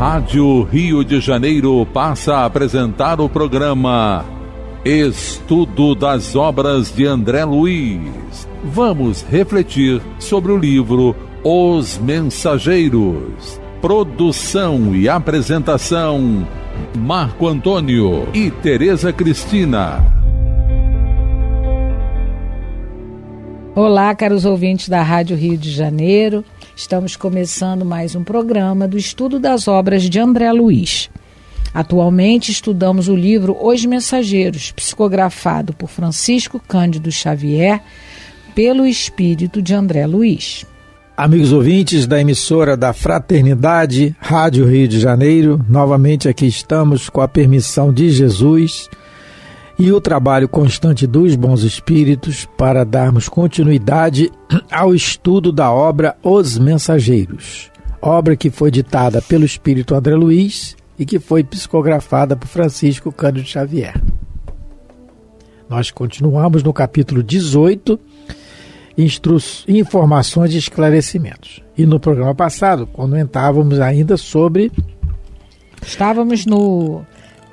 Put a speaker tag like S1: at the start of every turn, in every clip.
S1: Rádio Rio de Janeiro passa a apresentar o programa Estudo das Obras de André Luiz. Vamos refletir sobre o livro Os Mensageiros. Produção e apresentação, Marco Antônio e Tereza Cristina.
S2: Olá, caros ouvintes da Rádio Rio de Janeiro. Estamos começando mais um programa do Estudo das Obras de André Luiz. Atualmente estudamos o livro Os Mensageiros, psicografado por Francisco Cândido Xavier, pelo espírito de André Luiz.
S3: Amigos ouvintes da emissora da Fraternidade, Rádio Rio de Janeiro, novamente aqui estamos com a permissão de Jesus e o trabalho constante dos bons espíritos para darmos continuidade ao estudo da obra Os Mensageiros, obra que foi ditada pelo espírito André Luiz e que foi psicografada por Francisco Cândido Xavier. Nós continuamos no capítulo 18, informações e esclarecimentos. E no programa passado, comentávamos ainda sobre...
S2: Estávamos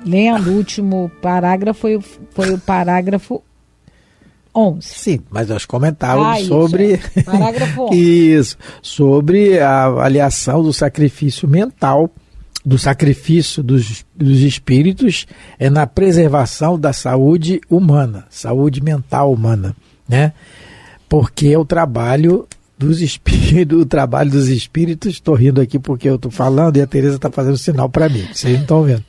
S2: lendo o último parágrafo, foi o parágrafo 11.
S3: Sim, mas nós comentávamos sobre...
S2: Parágrafo 11.
S3: Isso, sobre a avaliação do sacrifício mental, do sacrifício dos espíritos na preservação da saúde humana, saúde mental humana, né? Porque é o trabalho dos espíritos, estou rindo aqui porque eu estou falando e a Tereza está fazendo sinal para mim, vocês não estão vendo.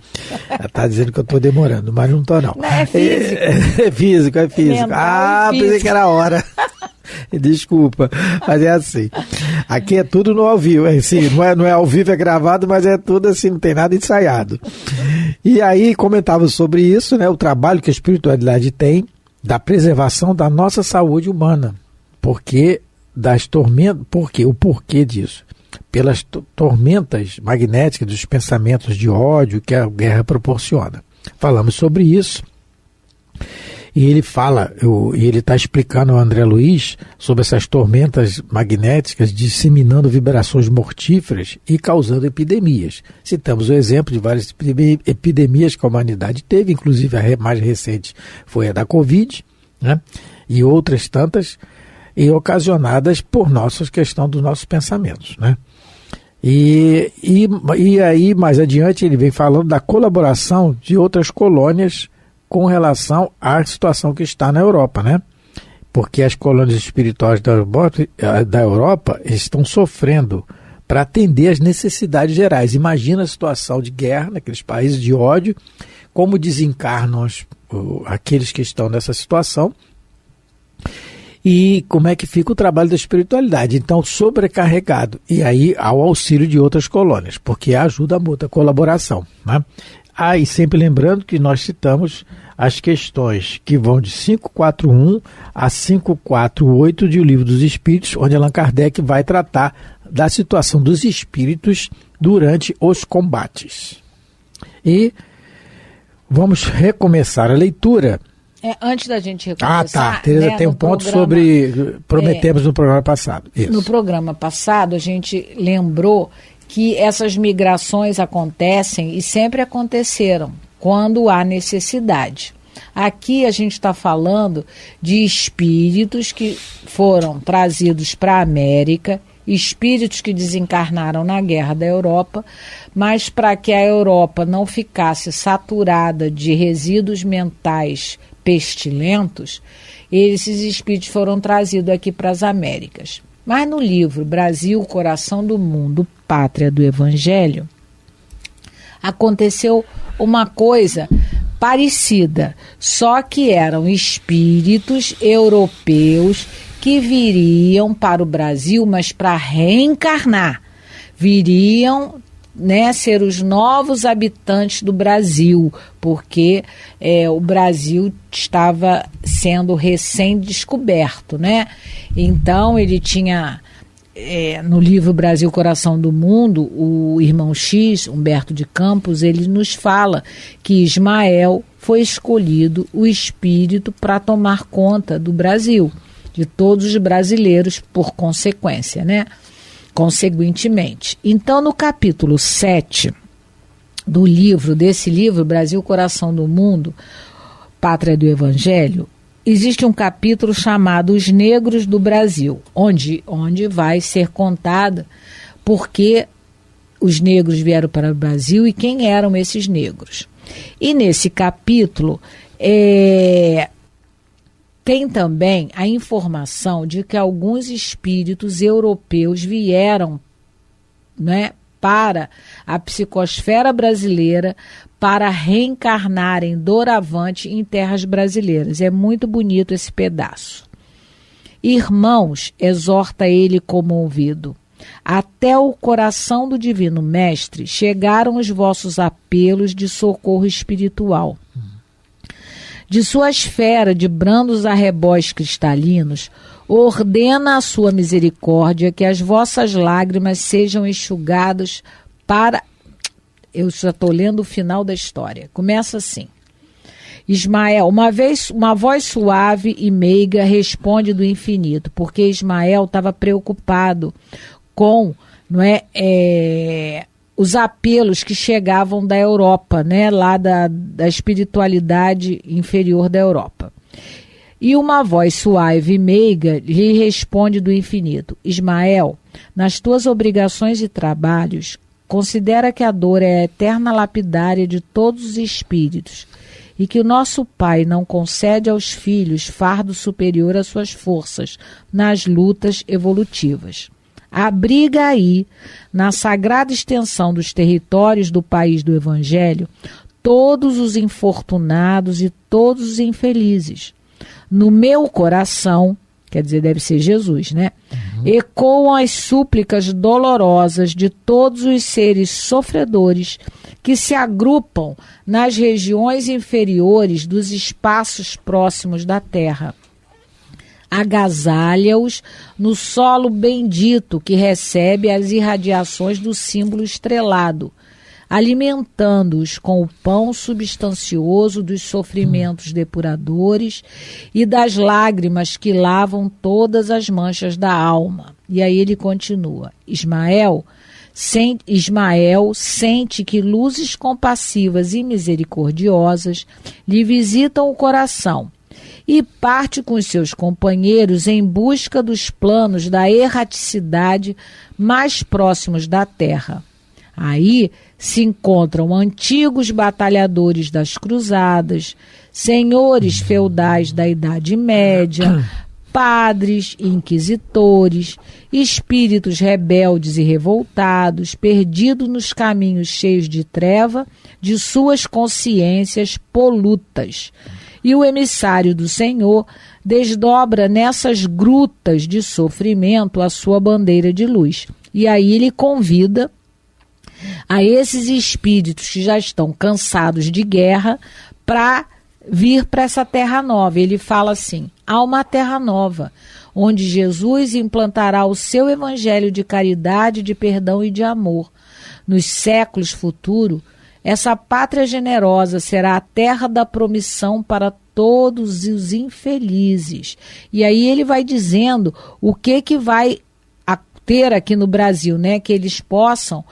S3: Ela está dizendo que eu estou demorando, mas não estou não.
S2: Não, é físico.
S3: É físico. Mental pensei que era a hora. Desculpa, mas é assim. Aqui é tudo no ao vivo, assim, não é ao vivo, é gravado, mas é tudo assim, não tem nada ensaiado. E aí comentava sobre isso, né, o trabalho que a espiritualidade tem da preservação da nossa saúde humana. Porque das tormentas, o porquê disso? Pelas tormentas magnéticas dos pensamentos de ódio que a guerra proporciona. Falamos sobre isso. E ele ele está explicando ao André Luiz sobre essas tormentas magnéticas disseminando vibrações mortíferas e causando epidemias. Citamos o exemplo de várias epidemias que a humanidade teve, inclusive a mais recente foi a da Covid, né? E outras tantas, e ocasionadas por questão dos nossos pensamentos, né? E aí, mais adiante, ele vem falando da colaboração de outras colônias com relação à situação que está na Europa, né? Porque as colônias espirituais da Europa estão sofrendo para atender às necessidades gerais. Imagina a situação de guerra naqueles países de ódio, como desencarnam aqueles que estão nessa situação e como é que fica o trabalho da espiritualidade. Então, sobrecarregado. E aí, ao auxílio de outras colônias, porque ajuda a mútua colaboração, né? E sempre lembrando que nós citamos as questões que vão de 541 a 548 de O Livro dos Espíritos, onde Allan Kardec vai tratar da situação dos espíritos durante os combates. E vamos recomeçar a leitura.
S2: Antes da gente recomeçar...
S3: Tereza, né, tem um ponto sobre... Prometemos no programa passado. Isso.
S2: No programa passado, a gente lembrou que essas migrações acontecem e sempre aconteceram quando há necessidade. Aqui a gente está falando de espíritos que foram trazidos para a América, espíritos que desencarnaram na Guerra da Europa, mas para que a Europa não ficasse saturada de resíduos mentais pestilentos, esses espíritos foram trazidos aqui para as Américas. Mas no livro Brasil, Coração do Mundo, Pátria do Evangelho, aconteceu uma coisa parecida, só que eram espíritos europeus que viriam para o Brasil, mas para reencarnar, viriam, né, ser os novos habitantes do Brasil, porque o Brasil estava sendo recém-descoberto, né? Então ele tinha, no livro Brasil, Coração do Mundo, o irmão X, Humberto de Campos, ele nos fala que Ismael foi escolhido o espírito para tomar conta do Brasil, de todos os brasileiros por consequência, né? Conseguintemente. Então, no capítulo 7, desse livro, Brasil, Coração do Mundo, Pátria do Evangelho, existe um capítulo chamado Os Negros do Brasil, onde vai ser contada por que os negros vieram para o Brasil e quem eram esses negros. E nesse capítulo tem também a informação de que alguns espíritos europeus vieram, né, para a psicosfera brasileira para reencarnarem doravante em terras brasileiras. É muito bonito esse pedaço. Irmãos, exorta ele comovido, até o coração do Divino Mestre chegaram os vossos apelos de socorro espiritual. De sua esfera de brandos arrebóis cristalinos, ordena a sua misericórdia que as vossas lágrimas sejam enxugadas para... Eu já estou lendo o final da história. Começa assim. Ismael, uma voz suave e meiga responde do infinito, porque Ismael estava preocupado com, não é, os apelos que chegavam da Europa, né, lá da espiritualidade inferior da Europa. E uma voz suave e meiga lhe responde do infinito: Ismael, nas tuas obrigações e trabalhos, considera que a dor é a eterna lapidária de todos os espíritos e que o nosso Pai não concede aos filhos fardo superior às suas forças nas lutas evolutivas. Abriga aí, na sagrada extensão dos territórios do país do Evangelho, todos os infortunados e todos os infelizes. No meu coração, quer dizer, deve ser Jesus, né? Ecoam as súplicas dolorosas de todos os seres sofredores que se agrupam nas regiões inferiores dos espaços próximos da terra. Agasalha-os no solo bendito que recebe as irradiações do símbolo estrelado, alimentando-os com o pão substancioso dos sofrimentos depuradores e das lágrimas que lavam todas as manchas da alma. E aí ele continua: Ismael sente que luzes compassivas e misericordiosas lhe visitam o coração e parte com os seus companheiros em busca dos planos da erraticidade mais próximos da terra. Aí se encontram antigos batalhadores das cruzadas, senhores feudais da Idade Média, padres e inquisitores, espíritos rebeldes e revoltados, perdidos nos caminhos cheios de treva de suas consciências polutas. E o emissário do Senhor desdobra nessas grutas de sofrimento a sua bandeira de luz. E aí ele convida a esses espíritos que já estão cansados de guerra para vir para essa terra nova. Ele fala assim: há uma terra nova, onde Jesus implantará o seu evangelho de caridade, de perdão e de amor. Nos séculos futuros, essa pátria generosa será a terra da promissão para todos os infelizes. E aí ele vai dizendo o que vai ter aqui no Brasil, né? Que eles possam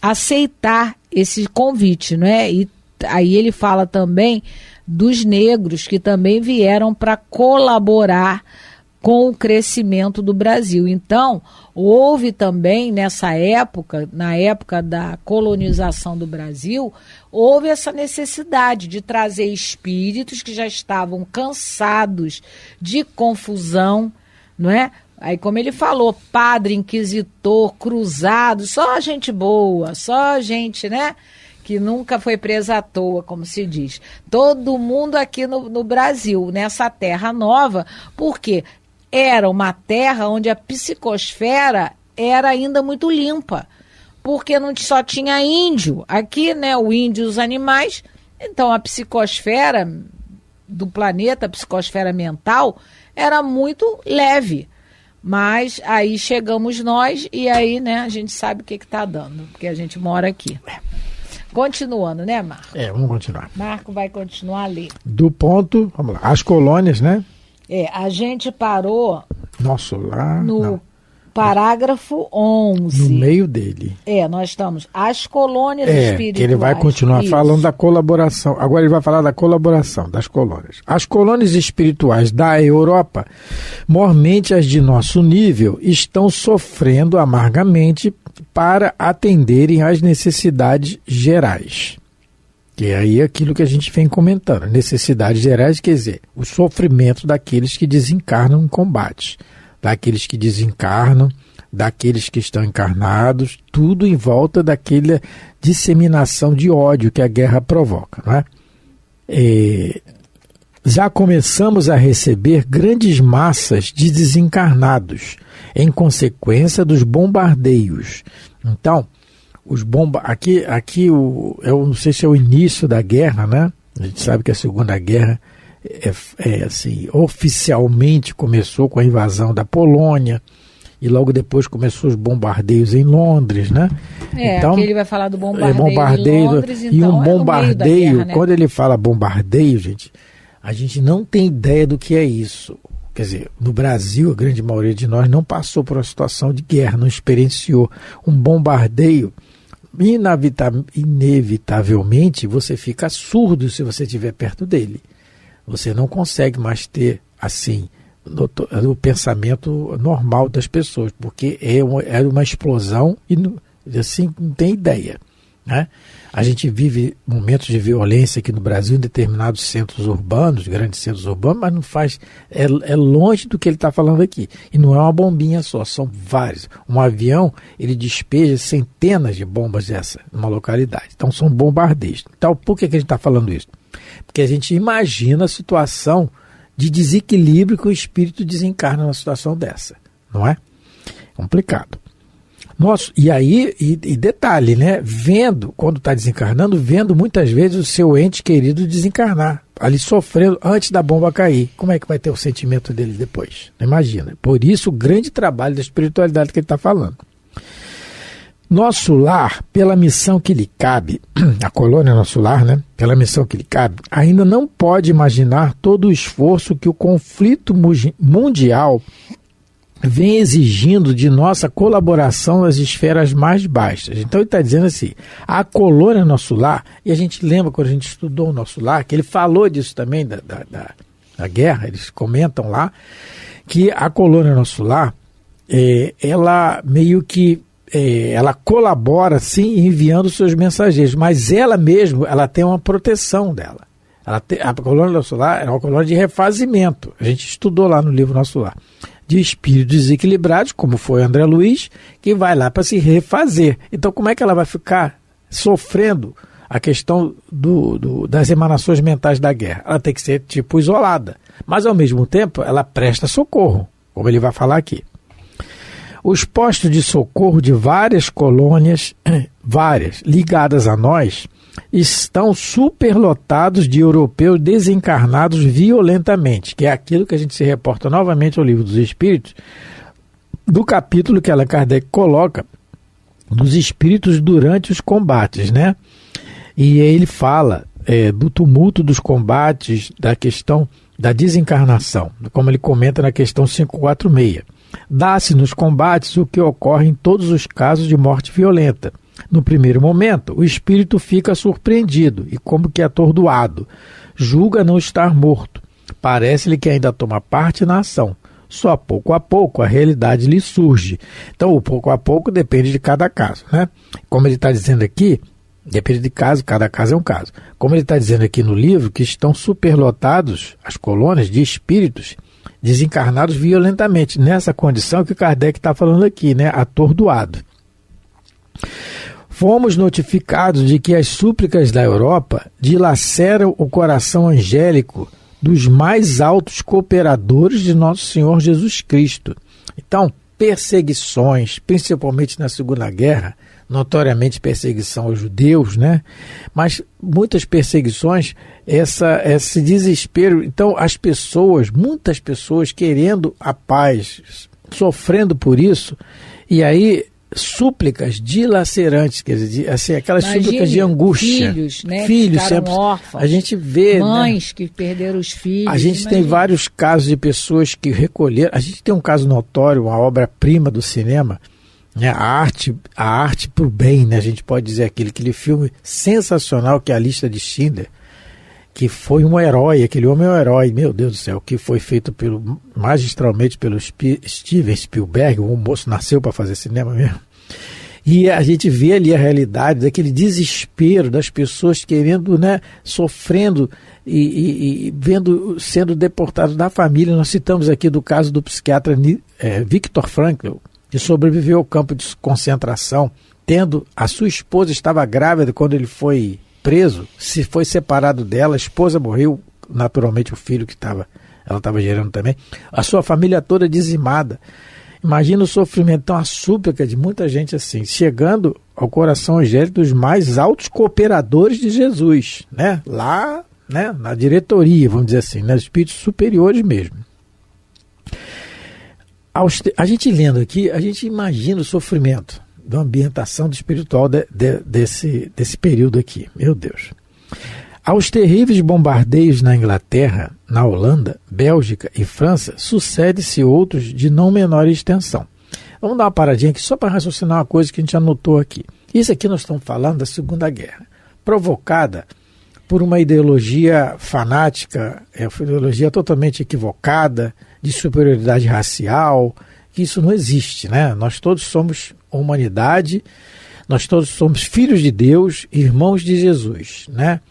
S2: aceitar esse convite, né? E aí ele fala também dos negros que também vieram para colaborar com o crescimento do Brasil. Então, houve também nessa época, na época da colonização do Brasil, houve essa necessidade de trazer espíritos que já estavam cansados de confusão, não é? Aí, como ele falou, padre, inquisitor, cruzado, só gente boa, só gente, né, que nunca foi presa à toa, como se diz. Todo mundo aqui no Brasil, nessa terra nova, porque era uma terra onde a psicosfera era ainda muito limpa, porque não só tinha índio. Aqui, né, o índio e os animais, então a psicosfera do planeta, a psicosfera mental, era muito leve. Mas aí chegamos nós e aí, né, a gente sabe o que está dando, porque a gente mora aqui. Continuando, né, Marco?
S3: Vamos continuar.
S2: Marco vai continuar a ler.
S3: Do ponto, vamos lá, as colônias, né?
S2: A gente parou...
S3: Nosso lar...
S2: parágrafo 11.
S3: No meio dele.
S2: Nós estamos. As colônias espirituais.
S3: Que ele vai continuar falando da colaboração. Agora ele vai falar da colaboração das colônias. As colônias espirituais da Europa, mormente as de nosso nível, estão sofrendo amargamente para atenderem às necessidades gerais. Que é aí aquilo que a gente vem comentando. Necessidades gerais, quer dizer, o sofrimento daqueles que desencarnam em combate. Daqueles que desencarnam, daqueles que estão encarnados, tudo em volta daquela disseminação de ódio que a guerra provoca, não é? Já começamos a receber grandes massas de desencarnados em consequência dos bombardeios. Então, aqui eu não sei se é o início da guerra, né? A gente sabe que a Segunda Guerra assim, oficialmente começou com a invasão da Polônia e logo depois começou os bombardeios em Londres, né?
S2: Então, aqui ele vai falar do bombardeio em Londres, então,
S3: e um bombardeio, guerra, né? Quando ele fala bombardeio, gente, a gente não tem ideia do que é isso. Quer dizer, no Brasil, a grande maioria de nós não passou por uma situação de guerra, não experienciou um bombardeio. Inevitavelmente, você fica surdo se você estiver perto dele. Você não consegue mais ter, assim, o pensamento normal das pessoas, porque é uma explosão e, assim, não tem ideia, né? A gente vive momentos de violência aqui no Brasil, em determinados centros urbanos, grandes centros urbanos, mas não faz, é longe do que ele está falando aqui. E não é uma bombinha só, são vários. Um avião, ele despeja centenas de bombas dessa numa localidade. Então são bombardeios. Então por que a gente está falando isso? Porque a gente imagina a situação de desequilíbrio que o espírito desencarna numa situação dessa, não é? Complicado. E detalhe, né? Quando está desencarnando, vendo muitas vezes o seu ente querido desencarnar, ali sofrendo antes da bomba cair. Como é que vai ter o sentimento dele depois? Imagina. Por isso o grande trabalho da espiritualidade que ele está falando. Nosso lar, pela missão que lhe cabe, a colônia Nosso Lar, né? Pela missão que lhe cabe, ainda não pode imaginar todo o esforço que o conflito mundial vem exigindo de nossa colaboração nas esferas mais baixas. Então ele está dizendo assim, a colônia Nosso Lar, e a gente lembra quando a gente estudou o Nosso Lar, que ele falou disso também, da guerra, eles comentam lá, que a colônia Nosso Lar, ela meio que ela colabora, sim, enviando seus mensageiros, mas ela mesmo, ela tem uma proteção dela. A colônia Nosso Lar é uma colônia de refazimento. A gente estudou lá no livro Nosso Lar. De espíritos desequilibrados, como foi André Luiz, que vai lá para se refazer. Então, como é que ela vai ficar sofrendo a questão das emanações mentais da guerra? Ela tem que ser, tipo, isolada. Mas, ao mesmo tempo, ela presta socorro, como ele vai falar aqui. Os postos de socorro de várias colônias, ligadas a nós, estão superlotados de europeus desencarnados violentamente, que é aquilo que a gente se reporta novamente ao Livro dos Espíritos, do capítulo que Allan Kardec coloca dos espíritos durante os combates, né? E aí ele fala do tumulto dos combates, da questão da desencarnação, como ele comenta na questão 546. Dá-se nos combates o que ocorre em todos os casos de morte violenta. No primeiro momento, o espírito fica surpreendido e como que atordoado. Julga não estar morto. Parece-lhe que ainda toma parte na ação. Só pouco a pouco a realidade lhe surge. Então, o pouco a pouco depende de cada caso, né? Como ele está dizendo aqui, depende de caso, cada caso é um caso. Como ele está dizendo aqui no livro, que estão superlotados as colônias de espíritos desencarnados violentamente, nessa condição que Kardec está falando aqui, né? Atordoado. Fomos notificados de que as súplicas da Europa dilaceram o coração angélico dos mais altos cooperadores de Nosso Senhor Jesus Cristo. Então, perseguições, principalmente na Segunda Guerra, notoriamente perseguição aos judeus, né? Mas muitas perseguições, esse desespero. Então, muitas pessoas querendo a paz, sofrendo por isso, e aí súplicas dilacerantes, quer dizer, assim, aquelas súplicas de angústia.
S2: Filhos, né?
S3: Filhos,
S2: Ficaram
S3: sempre.
S2: órfãos.
S3: A gente vê,
S2: mães,
S3: né?
S2: que perderam os filhos.
S3: A gente tem vários casos de pessoas que recolheram. A gente tem um caso notório, uma obra-prima do cinema, né? A arte pro bem, né? A gente pode dizer aquele filme sensacional que é A Lista de Schindler, que foi um herói, aquele homem é um herói, meu Deus do céu, que foi feito magistralmente pelo Steven Spielberg. O moço nasceu para fazer cinema mesmo. E a gente vê ali a realidade daquele desespero das pessoas querendo, né, sofrendo e vendo, sendo deportados da família. Nós citamos aqui do caso do psiquiatra Viktor Frankl, que sobreviveu ao campo de concentração, tendo a sua esposa estava grávida quando ele foi preso, se foi separado dela, a esposa morreu, naturalmente o filho que ela estava gerando também, a sua família toda dizimada. Imagina o sofrimento, então a súplica de muita gente assim, chegando ao coração angélico dos mais altos cooperadores de Jesus, né? Lá, né, na diretoria, vamos dizer assim, nos espíritos superiores mesmo. A gente lendo aqui, a gente imagina o sofrimento da ambientação do espiritual desse período aqui. Meu Deus. Aos terríveis bombardeios na Inglaterra, na Holanda, Bélgica e França, sucede-se outros de não menor extensão. Vamos dar uma paradinha aqui só para raciocinar uma coisa que a gente anotou aqui. Isso aqui nós estamos falando da Segunda Guerra, provocada por uma ideologia fanática, uma ideologia totalmente equivocada, de superioridade racial, que isso não existe, né? Nós todos somos humanidade, nós todos somos filhos de Deus, irmãos de Jesus, né?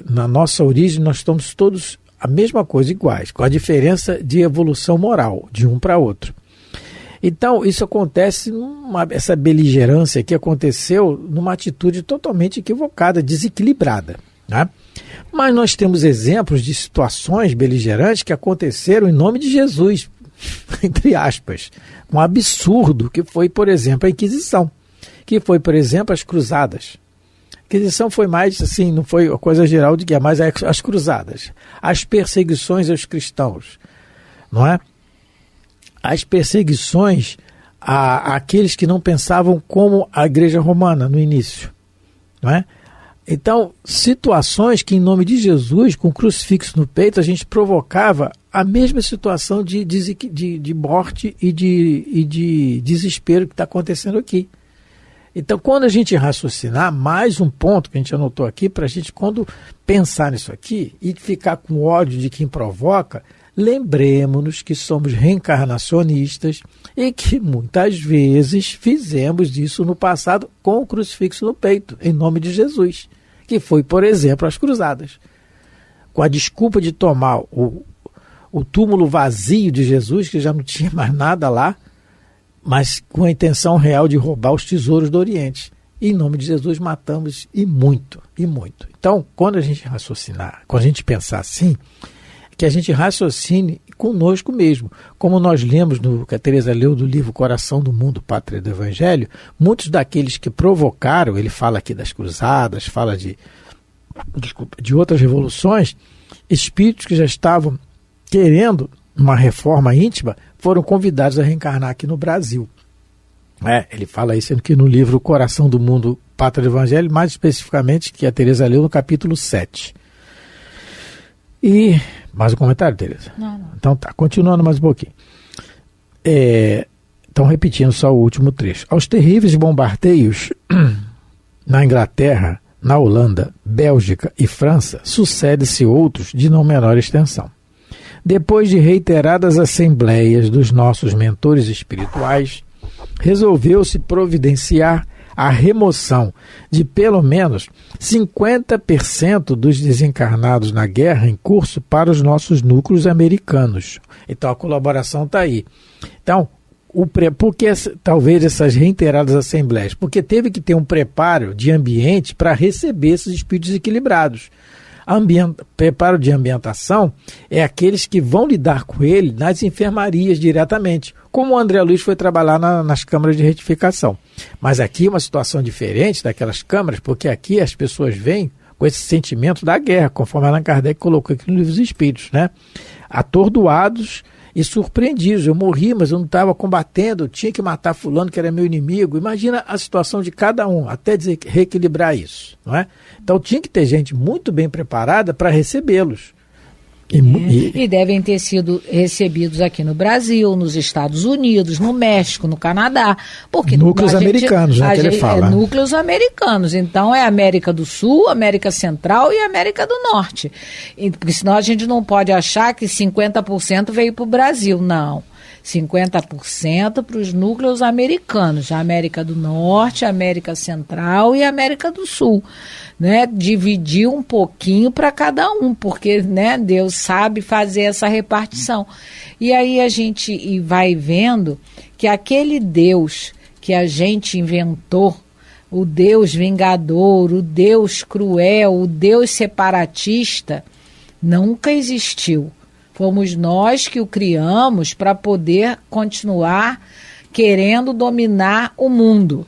S3: Na nossa origem nós somos todos a mesma coisa, iguais, com a diferença de evolução moral de um para outro. Então isso acontece, essa beligerância que aconteceu numa atitude totalmente equivocada, desequilibrada, né? Mas nós temos exemplos de situações beligerantes que aconteceram em nome de Jesus, entre aspas, um absurdo que foi, por exemplo, a Inquisição, que foi, por exemplo, as Cruzadas. A Inquisição foi mais assim, não foi a coisa geral de guerra, mas as Cruzadas, as perseguições aos cristãos, não é? As perseguições àqueles que não pensavam como a Igreja Romana no início, não é? Então, situações que em nome de Jesus, com o crucifixo no peito, a gente provocava a mesma situação de morte e de desespero que está acontecendo aqui. Então, quando a gente raciocinar, mais um ponto que a gente anotou aqui, para a gente, quando pensar nisso aqui e ficar com ódio de quem provoca, lembremos-nos que somos reencarnacionistas e que muitas vezes fizemos isso no passado com o crucifixo no peito, em nome de Jesus, que foi, por exemplo, as Cruzadas. Com a desculpa de tomar o túmulo vazio de Jesus, que já não tinha mais nada lá, mas com a intenção real de roubar os tesouros do Oriente. E, em nome de Jesus muito, e muito. Então, quando a gente raciocinar, quando a gente pensar assim, que a gente raciocine conosco mesmo. Como nós lemos, que a Teresa leu do livro Coração do Mundo, Pátria do Evangelho, muitos daqueles que provocaram, ele fala aqui das cruzadas, fala de outras revoluções, espíritos que já estavam querendo uma reforma íntima, foram convidados a reencarnar aqui no Brasil. Ele fala isso aqui no livro Coração do Mundo, Pátria do Evangelho, mais especificamente que a Teresa leu no capítulo 7. E mais um comentário, Teresa?
S2: Não.
S3: Então tá, continuando mais um pouquinho. Então, repetindo só o último trecho. Aos terríveis bombardeios na Inglaterra, na Holanda, Bélgica e França, sucede-se outros de não menor extensão. Depois de reiteradas assembleias dos nossos mentores espirituais, resolveu-se providenciar a remoção de pelo menos 50% dos desencarnados na guerra em curso para os nossos núcleos americanos. Então a colaboração está aí. Então, por que talvez essas reiteradas assembleias? Porque teve que ter um preparo de ambiente para receber esses espíritos equilibrados. Preparo de ambientação é aqueles que vão lidar com ele nas enfermarias diretamente, como o André Luiz foi trabalhar nas câmaras de retificação. Mas aqui é uma situação diferente daquelas câmaras, porque aqui as pessoas vêm com esse sentimento da guerra, conforme Allan Kardec colocou aqui no Livro dos Espíritos, né? Atordoados e surpreendidos. Eu morri, mas eu não estava combatendo, eu tinha que matar fulano que era meu inimigo. Imagina a situação de cada um, até reequilibrar isso, não é? Então tinha que ter gente muito bem preparada para recebê-los.
S2: E devem ter sido recebidos aqui no Brasil, nos Estados Unidos, no México, no Canadá. Porque
S3: núcleos americanos, né, que ele fala.
S2: Núcleos americanos. Então é América do Sul, América Central e América do Norte. Porque senão a gente não pode achar que 50% veio para o Brasil. Não. 50% para os núcleos americanos, a América do Norte, a América Central e a América do Sul, né? Dividir um pouquinho para cada um, porque, né, Deus sabe fazer essa repartição. E aí a gente vai vendo que aquele Deus que a gente inventou, o Deus vingador, o Deus cruel, o Deus separatista, nunca existiu. Fomos nós que o criamos para poder continuar querendo dominar o mundo.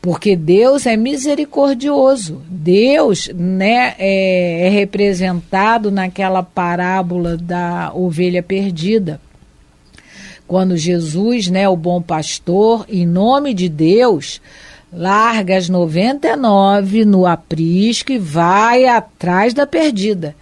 S2: Porque Deus é misericordioso. Deus, né, é representado naquela parábola da ovelha perdida. Quando Jesus, né, o bom pastor, em nome de Deus, larga as 99 no aprisco e vai atrás da perdida.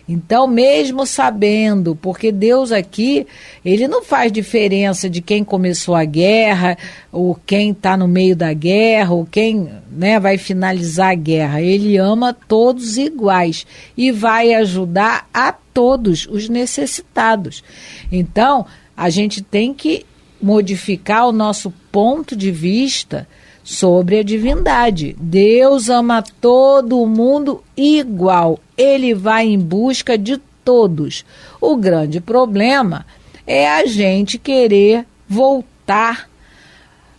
S2: Então, mesmo sabendo, porque Deus aqui, ele não faz diferença de quem começou a guerra, ou quem está no meio da guerra, ou quem, né, vai finalizar a guerra. Ele ama todos iguais e vai ajudar a todos os necessitados. Então, a gente tem que modificar o nosso ponto de vista sobre a divindade. Deus ama todo mundo igual. Ele vai em busca de todos. O grande problema é a gente querer voltar,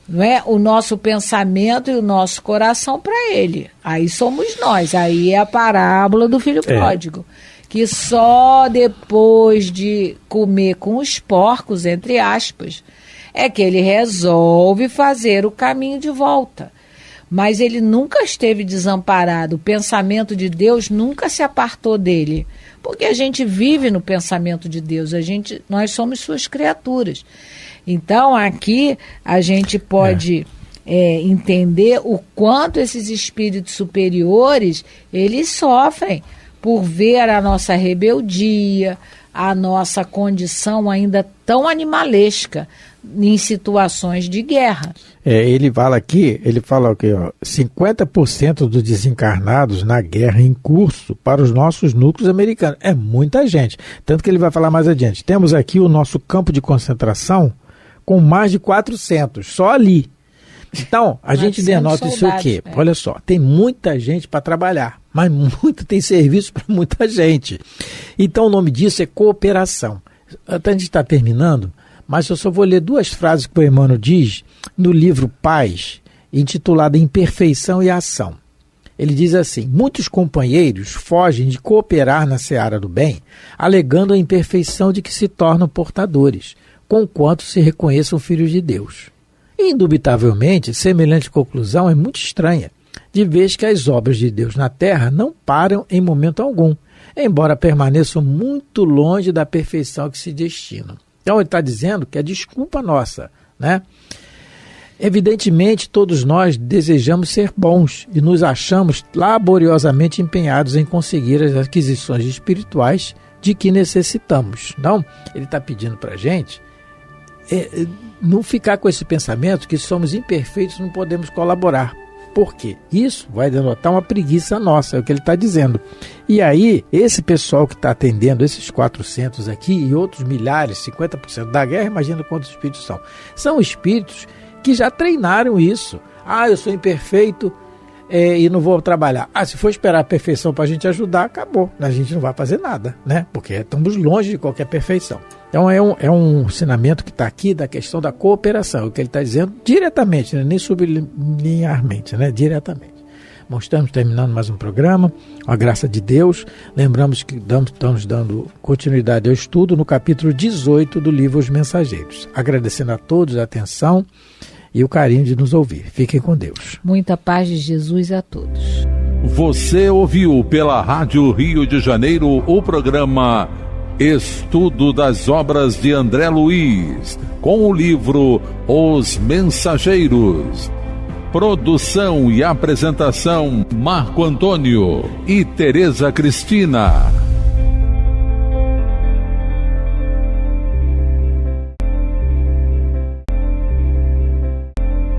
S2: não é, o nosso pensamento e o nosso coração para ele. Aí somos nós. Aí é a parábola do filho pródigo. Que só depois de comer com os porcos, entre aspas, é que ele resolve fazer o caminho de volta. Mas ele nunca esteve desamparado. O pensamento de Deus nunca se apartou dele. Porque a gente vive no pensamento de Deus. Nós somos suas criaturas. Então, aqui, a gente pode entender o quanto esses espíritos superiores, eles sofrem por ver a nossa rebeldia, a nossa condição ainda tão animalesca em situações de guerra.
S3: Ele fala aqui, o quê? 50% dos desencarnados na guerra em curso para os nossos núcleos americanos. É muita gente. Tanto que ele vai falar mais adiante. Temos aqui o nosso campo de concentração com mais de 400, só ali. Então, a gente denota isso o quê? Olha só, tem muita gente para trabalhar, mas tem serviço para muita gente. Então, o nome disso é cooperação. Até a gente está terminando, mas eu só vou ler 2 frases que o Emmanuel diz no livro Paz, intitulado Imperfeição e Ação. Ele diz assim: muitos companheiros fogem de cooperar na seara do bem, alegando a imperfeição de que se tornam portadores, conquanto se reconheçam filhos de Deus. Indubitavelmente, semelhante conclusão é muito estranha, de vez que as obras de Deus na terra não param em momento algum, embora permaneçam muito longe da perfeição que se destinam. Então ele está dizendo que é desculpa nossa, né? Evidentemente, todos nós desejamos ser bons e nos achamos laboriosamente empenhados em conseguir as aquisições espirituais de que necessitamos. Então, ele está pedindo para a gente não ficar com esse pensamento que somos imperfeitos e não podemos colaborar. Por quê? Isso vai denotar uma preguiça nossa, é o que ele está dizendo. E aí, esse pessoal que está atendendo, esses 400 aqui e outros milhares, 50% da guerra, imagina quantos espíritos são. São espíritos que já treinaram isso. Eu sou imperfeito e não vou trabalhar. Se for esperar a perfeição para a gente ajudar, acabou. A gente não vai fazer nada, né? Porque estamos longe de qualquer perfeição. Então é um ensinamento que está aqui da questão da cooperação, o que ele está dizendo diretamente, né? Nem sublinearmente, né? Diretamente. Bom, estamos terminando mais um programa, com a graça de Deus. Lembramos que estamos dando continuidade ao estudo no capítulo 18 do livro Os Mensageiros. Agradecendo a todos a atenção e o carinho de nos ouvir. Fiquem com Deus.
S2: Muita paz de Jesus a todos.
S1: Você ouviu pela Rádio Rio de Janeiro o programa Estudo das obras de André Luiz, com o livro Os Mensageiros. Produção e apresentação: Marco Antônio e Tereza Cristina.